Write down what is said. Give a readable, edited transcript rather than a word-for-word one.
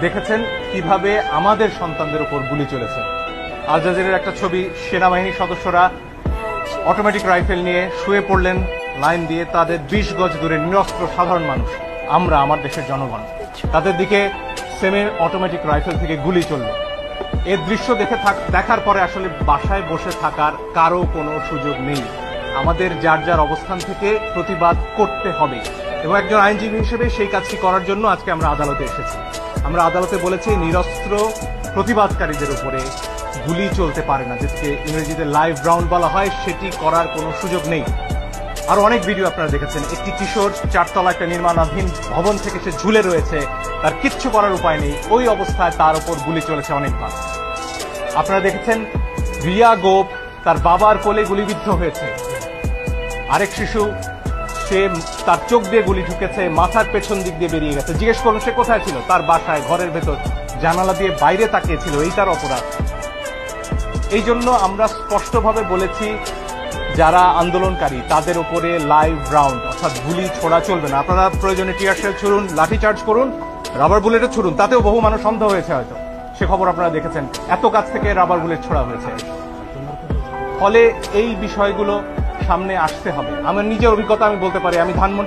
দেখেছেন কিভাবে আমাদের সন্তানদের উপর গুলি চলেছে। আল জাজিরার একটা ছবি, সেনাবাহিনীর সদস্যরা অটোমেটিক রাইফেল নিয়ে শুয়ে পড়লেন লাইন দিয়ে, তাদের 20 গজ দূরে নিরস্ত্র সাধারণ মানুষ, আমরা আমার দেশের জনগণ, তাদের দিকে সেমি অটোমেটিক রাইফেল থেকে গুলি চলল। এর দৃশ্য দেখার পরে আসলে বাসায় বসে থাকার কারো কোনো সুযোগ নেই। আমাদের যার যার অবস্থান থেকে প্রতিবাদ করতে হবে এবং একজন আইনজীবী হিসেবে সেই কাজটি করার জন্য আজকে আমরা আদালতে এসেছি। আমরা আদালতে বলেছি নিরস্ত্র প্রতিবাদকারীদের উপরে গুলি চলতে পারে না, যেটাকে ইংরেজিতে লাইভ রাউন্ড বলা হয়, সেটি করার কোনো সুযোগ নেই। আরো অনেক ভিডিও আপনারা দেখেছেন, একটি কিশোর 4 তলা একটা নির্মাণাধীন ভবন থেকে সে ঝুলে রয়েছে, তার কিচ্ছু করার উপায় নেই, ওই অবস্থায় তার উপর গুলি চলেছে অনেকবার। আপনারা দেখেছেন রিয়া গোপ তার বাবার কোলে গুলিবিদ্ধ হয়েছে, আরেক শিশু সে তার চোখ দিয়ে গুলি ঢুকেছে, মাথার পেছন দিক দিয়ে বেরিয়ে গেছে। জিজ্ঞেস করুন সে কোথায় ছিল, তার বাসায় ঘরের ভেতর জানালা দিয়ে বাইরে তাকিয়েছিল, এই তার অপরাধ। এই জন্য আমরা স্পষ্টভাবে বলেছি যারা আন্দোলনকারী তাদের উপরে লাইভ রাউন্ড অর্থাৎ গুলি ছোড়া চলবে না। আপনারা প্রয়োজনে টিয়ার শেল ছুড়ুন, লাঠি চার্জ করুন, রাবার বুলেটও ছুড়ুন, তাতেও বহু মানুষ অন্ধ হয়েছে হয়তো, সে খবর আপনারা দেখেছেন, এত কাছ থেকে রাবার বুলেট ছোড়া হয়েছে। ফলে এই বিষয়গুলো সামনে আসতে হবে। আমার নিজের অভিজ্ঞতা আমি বলতে পারি, আমি ধানমন্ডি